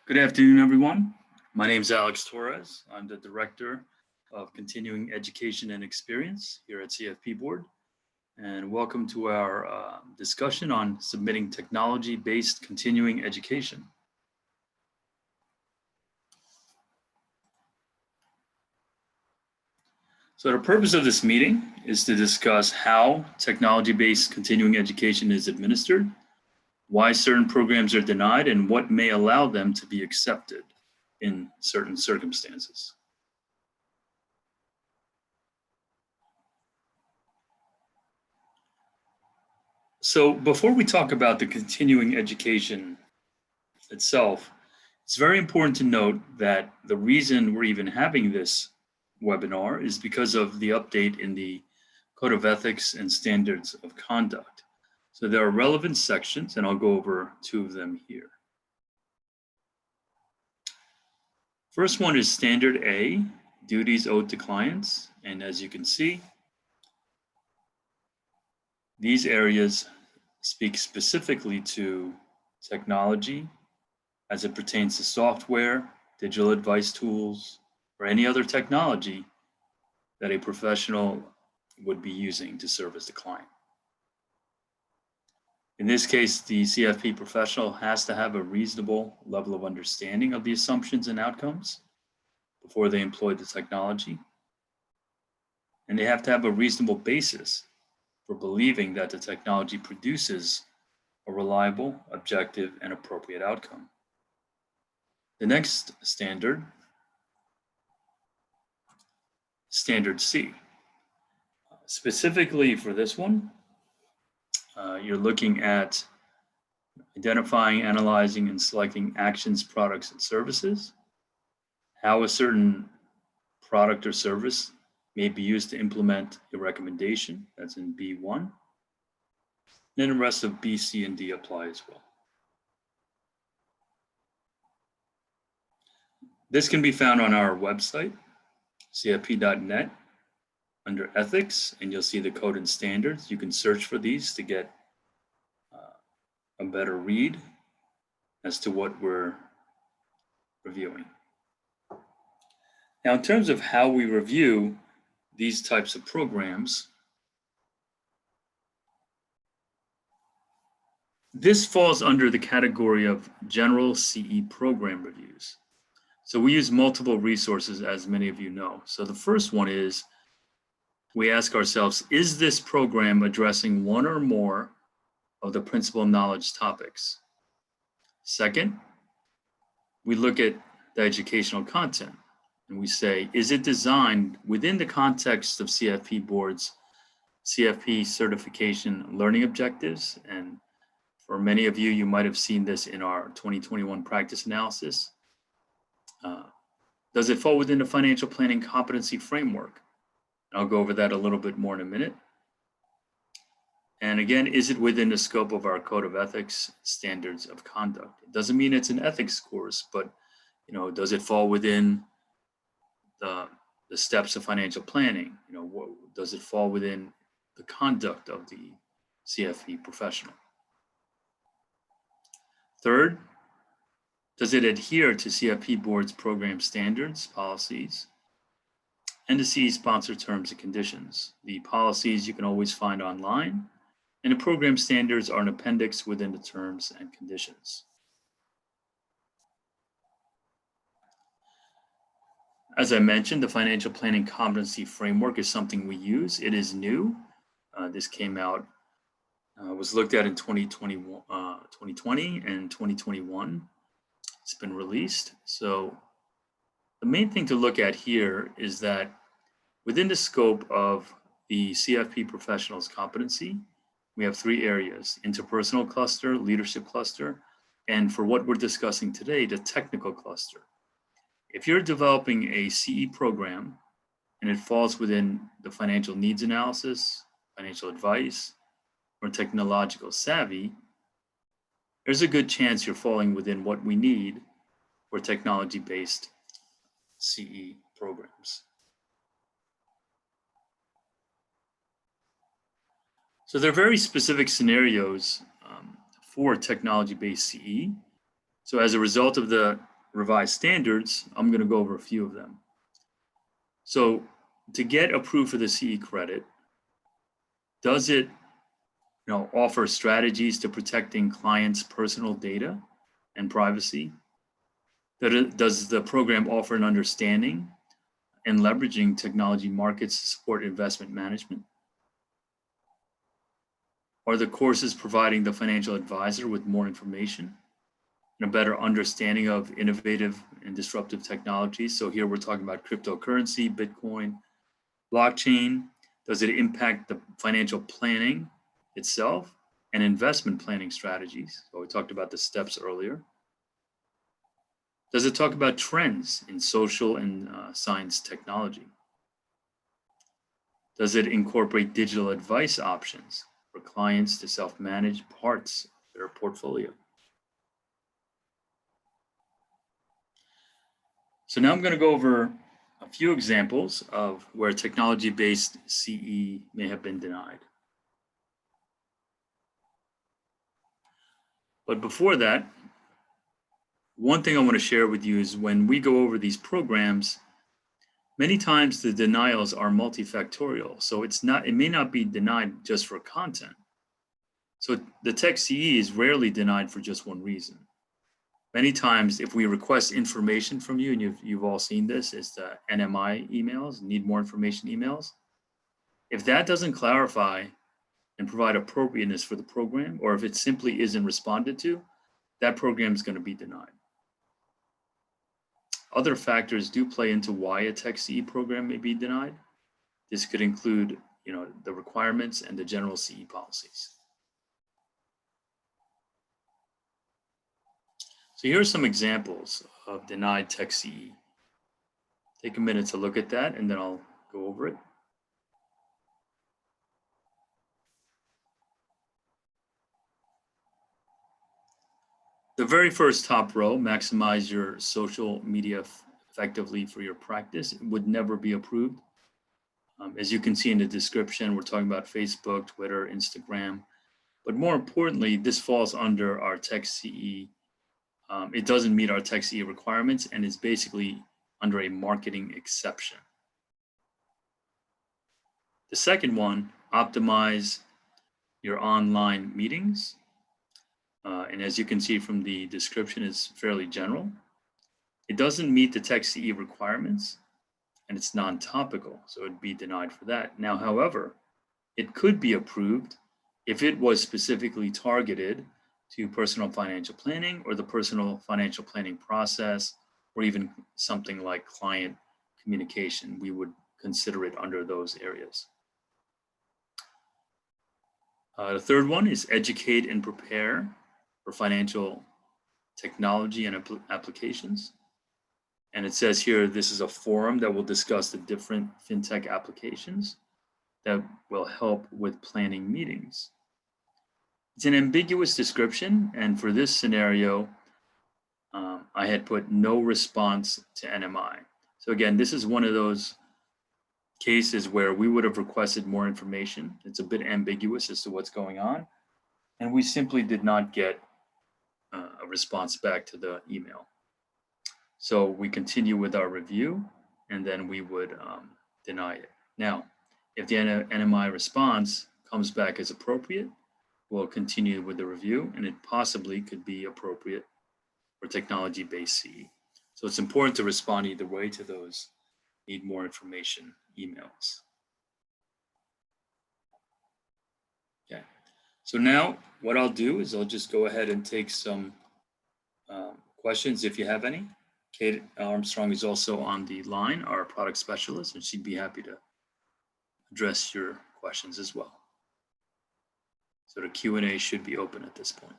Good afternoon, everyone. My name is Alex Torres. I'm the Director of Continuing Education and Experience here at CFP Board. And welcome to our discussion on submitting technology-based continuing education. So the purpose of this meeting is to discuss how technology-based continuing education is administered, why certain programs are denied, and what may allow them to be accepted in certain circumstances. So before we talk about the continuing education itself, it's very important to note that the reason we're even having this webinar is because of the update in the Code of Ethics and Standards of Conduct. So there are relevant sections, and I'll go over two of them here. First one is Standard A, duties owed to clients. And as you can see, these areas speak specifically to technology as it pertains to software, digital advice tools, or any other technology that a professional would be using to service the client. In this case, the CFP professional has to have a reasonable level of understanding of the assumptions and outcomes before they employ the technology. And they have to have a reasonable basis for believing that the technology produces a reliable, objective, and appropriate outcome. The next standard, Standard C. Specifically for this one, you're looking at identifying, analyzing, and selecting actions, products, and services, how a certain product or service may be used to implement a recommendation, that's in B1. Then the rest of B, C, and D apply as well. This can be found on our website, cfp.net, under ethics, and you'll see the code and standards. You can search for these to get a better read as to what we're reviewing. Now, in terms of how we review these types of programs, this falls under the category of general CE program reviews. So we use multiple resources, as many of you know. So the first one is, we ask ourselves, is this program addressing one or more of the principal knowledge topics? Second, we look at the educational content and we say, is it designed within the context of CFP Board's CFP certification learning objectives? And for many of you, you might have seen this in our 2021 practice analysis. Does it fall within the financial planning competency framework? I'll go over that a little bit more in a minute. And again, is it within the scope of our Code of Ethics, Standards of Conduct? It doesn't mean it's an ethics course, but does it fall within the steps of financial planning? Does it fall within the conduct of the CFP professional? Third, does it adhere to CFP Board's program standards, policies, and the CE sponsor terms and conditions? The policies you can always find online, and the program standards are an appendix within the terms and conditions. As I mentioned, the financial planning competency framework is something we use. It is new. This came out, was looked at in 2020 and 2021. It's been released. So the main thing to look at here is that within the scope of the CFP professional's competency, we have three areas: interpersonal cluster, leadership cluster, and for what we're discussing today, the technical cluster. If you're developing a CE program and it falls within the financial needs analysis, financial advice, or technological savvy, there's a good chance you're falling within what we need for technology-based CE programs. So there are very specific scenarios for technology-based CE. So as a result of the revised standards, I'm going to go over a few of them. So to get approved for the CE credit, does it offer strategies to protecting clients' personal data and privacy? Does the program offer an understanding and leveraging technology markets to support investment management? Are the courses providing the financial advisor with more information and a better understanding of innovative and disruptive technologies? So here we're talking about cryptocurrency, Bitcoin, blockchain. Does it impact the financial planning itself and investment planning strategies? So we talked about the steps earlier. Does it talk about trends in social and science technology? Does it incorporate digital advice options for clients to self-manage parts of their portfolio? So now I'm going to go over a few examples of where technology-based CE may have been denied. But before that, one thing I want to share with you is when we go over these programs, many times the denials are multifactorial. So it may not be denied just for content. So the Tech CE is rarely denied for just one reason. Many times, if we request information from you, and you've all seen this, it's the NMI emails, need more information emails. If that doesn't clarify and provide appropriateness for the program, or if it simply isn't responded to, that program is going to be denied. Other factors do play into why a Tech CE program may be denied. This could include, the requirements and the general CE policies. So here are some examples of denied Tech CE. Take a minute to look at that, and then I'll go over it. The very first top row, maximize your social media effectively for your practice, would never be approved. As you can see in the description, we're talking about Facebook, Twitter, Instagram. But more importantly, this falls under our Tech CE. It doesn't meet our Tech CE requirements and is basically under a marketing exception. The second one, optimize your online meetings. And as you can see from the description, it's fairly general. It doesn't meet the Tech CE requirements and it's non-topical, so it'd be denied for that. Now, however, it could be approved if it was specifically targeted to personal financial planning or the personal financial planning process, or even something like client communication. We would consider it under those areas. The third one is educate and prepare for financial technology and applications. And it says here, this is a forum that will discuss the different fintech applications that will help with planning meetings. It's an ambiguous description, and for this scenario, I had put no response to NMI. So again, this is one of those cases where we would have requested more information. It's a bit ambiguous as to what's going on, and we simply did not get a response back to the email. So we continue with our review, and then we would deny it. Now, if the NMI response comes back as appropriate, we'll continue with the review, and it possibly could be appropriate for technology-based CE. So it's important to respond either way to those need more information emails. Okay, so now what I'll do is I'll just go ahead and take some questions if you have any. Kate Armstrong is also on the line, our product specialist, and she'd be happy to address your questions as well. So the Q&A should be open at this point.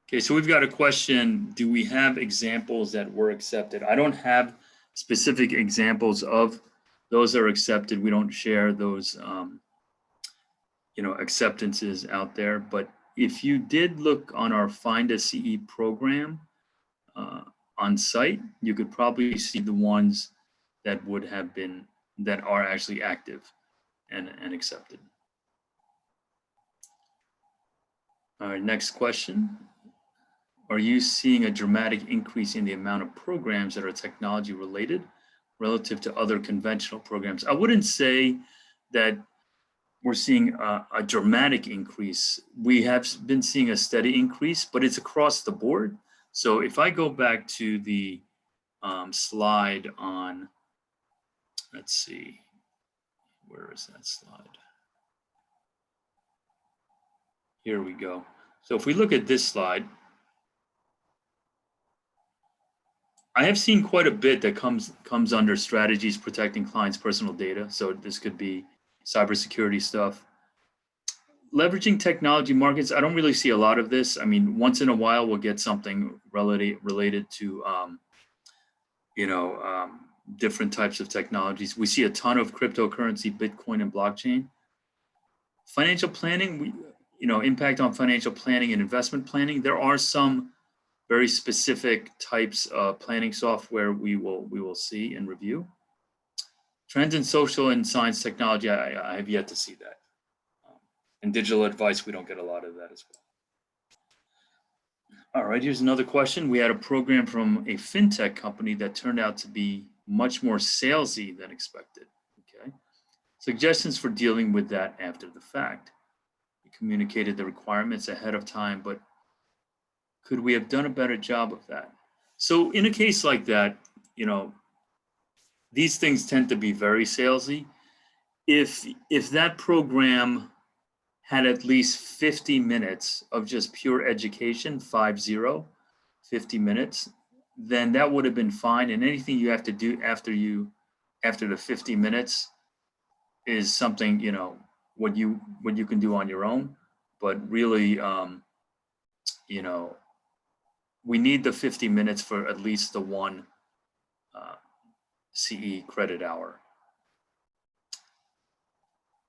Okay, so we've got a question. Do we have examples that were accepted? I don't have specific examples of those that are accepted. We don't share those acceptances out there. But if you did look on our Find a CE program, on site, you could probably see the ones that are actually active and accepted. All right, next question. Are you seeing a dramatic increase in the amount of programs that are technology related relative to other conventional programs? I wouldn't say that we're seeing a dramatic increase. We have been seeing a steady increase, but it's across the board. So if I go back to the slide on, let's see, where is that slide? Here we go. So if we look at this slide, I have seen quite a bit that comes under strategies protecting clients' personal data. So this could be cybersecurity stuff. Leveraging technology markets, I don't really see a lot of this. I mean, once in a while we'll get something related to, different types of technologies. We see a ton of cryptocurrency, Bitcoin, and blockchain. Financial planning, impact on financial planning and investment planning. There are some very specific types of planning software we will see and review. Trends in social and science technology, I have yet to see that. And digital advice, we don't get a lot of that as well. All right, here's another question. We had a program from a fintech company that turned out to be much more salesy than expected. Okay, suggestions for dealing with that after the fact. We communicated the requirements ahead of time, but could we have done a better job of that? So in a case like that, these things tend to be very salesy. If that program had at least 50 minutes of just pure education, 50 minutes, then that would have been fine. And anything you have to do after the 50 minutes is something, what you can do on your own. But really, we need the 50 minutes for at least the one CE credit hour.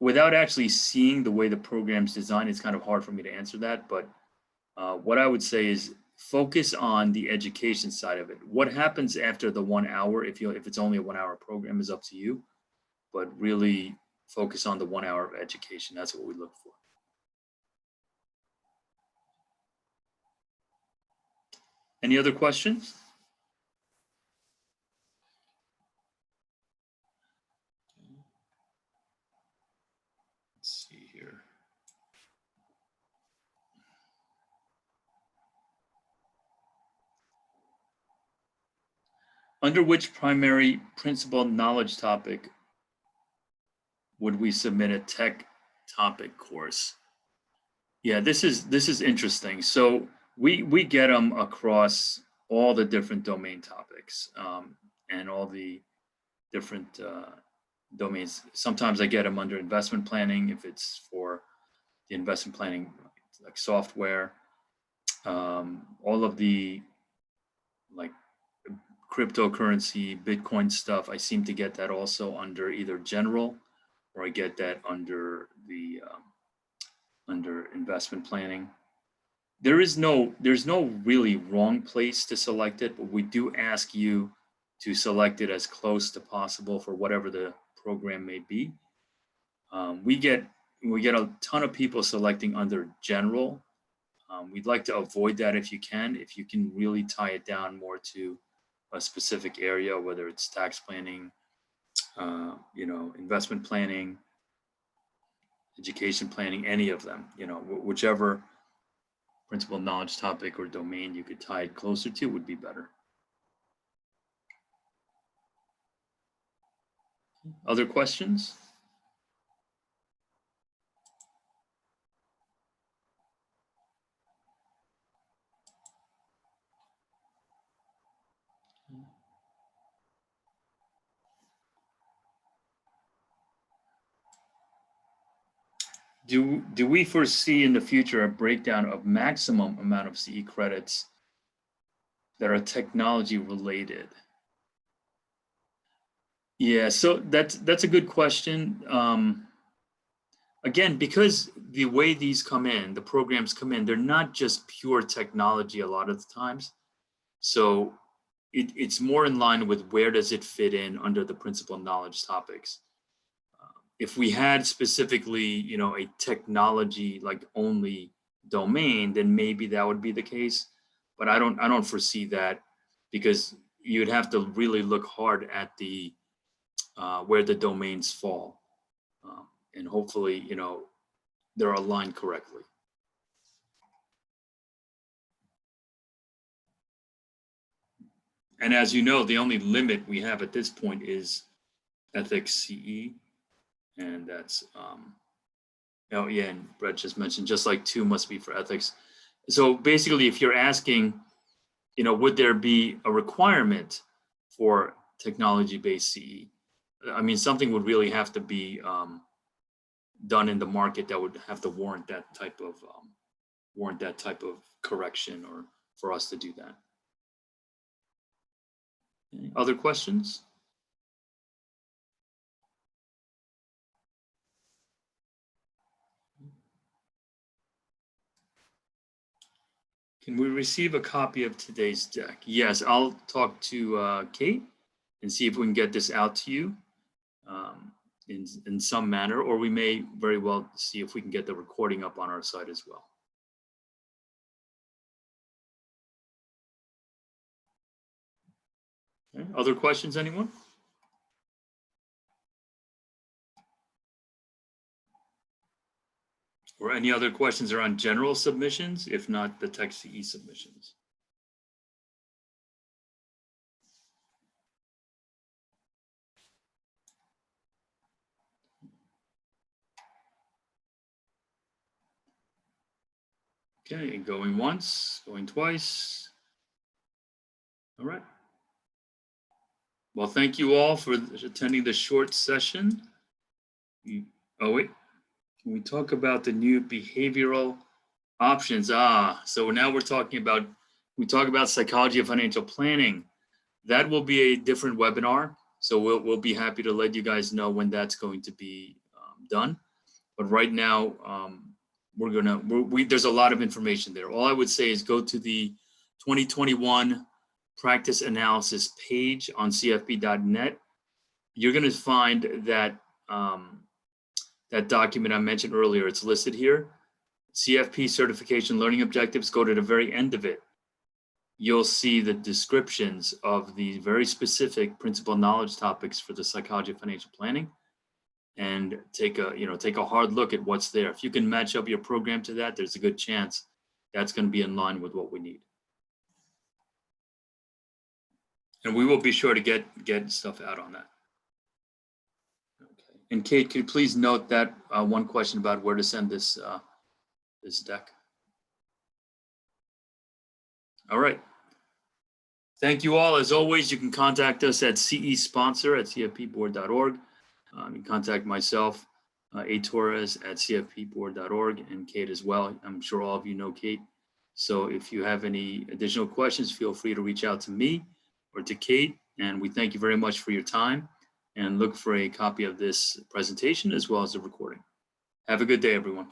Without actually seeing the way the program's designed, it's kind of hard for me to answer that. But what I would say is focus on the education side of it. What happens after the 1 hour, if it's only a 1 hour program, is up to you. But really focus on the 1 hour of education. That's what we look for. Any other questions? Let's see here. Under which primary principal knowledge topic would we submit a tech topic course? Yeah, this is interesting. So we get them across all the different domain topics and all the different domains. Sometimes I get them under investment planning if it's for the investment planning like software. All of the like cryptocurrency, Bitcoin stuff, I seem to get that also under either general, or I get that under the under investment planning. There's no really wrong place to select it, but we do ask you to select it as close to possible for whatever the program may be. We get a ton of people selecting under general. We'd like to avoid that if you can really tie it down more to a specific area, whether it's tax planning, investment planning, education planning, any of them, whichever principal knowledge topic or domain you could tie it closer to would be better. Other questions? Do we foresee in the future a breakdown of maximum amount of CE credits that are technology related? Yeah, so that's a good question. Again, because the way these come in, the programs come in, they're not just pure technology a lot of the times. So it's more in line with where does it fit in under the principal knowledge topics. If we had specifically, you know, a technology like only domain, then maybe that would be the case. But I don't foresee that, because you'd have to really look hard at the where the domains fall, and hopefully, you know, they're aligned correctly. And as you know, the only limit we have at this point is ethics CE, and that's oh yeah, and Brett just mentioned just like 2 must be for ethics. So basically, if you're asking, you know, would there be a requirement for technology-based CE? I mean, something would really have to be done in the market that would have to warrant that type of correction, or for us to do that. Okay. Other questions? Can we receive a copy of today's deck? Yes, I'll talk to Kate and see if we can get this out to you in some manner, or we may very well see if we can get the recording up on our site as well. Okay. Other questions, anyone? Or any other questions around general submissions, if not the Tech CE submissions? Okay, going once, going twice. All right. Well, thank you all for attending the short session. Oh, wait. Can we talk about the new behavioral options? So now we talk about psychology of financial planning. That will be a different webinar. So we'll be happy to let you guys know when that's going to be done. But right now, there's a lot of information there. All I would say is go to the 2021 practice analysis page on cfp.net. You're going to find that that document I mentioned earlier. It's listed here. CFP certification learning objectives. Go to the very end of it. You'll see the descriptions of the very specific principal knowledge topics for the psychology of financial planning, and take a hard look at what's there. If you can match up your program to that, there's a good chance that's going to be in line with what we need. And we will be sure to get stuff out on that. Okay. And Kate, could you please note that one question about where to send this this deck? All right. Thank you all. As always, you can contact us at cesponsor@cfpboard.org. You can contact myself, Torres at cfpboard.org, and Kate as well. I'm sure all of you know Kate. So if you have any additional questions, feel free to reach out to me or to Kate. And we thank you very much for your time, and look for a copy of this presentation as well as the recording. Have a good day, everyone.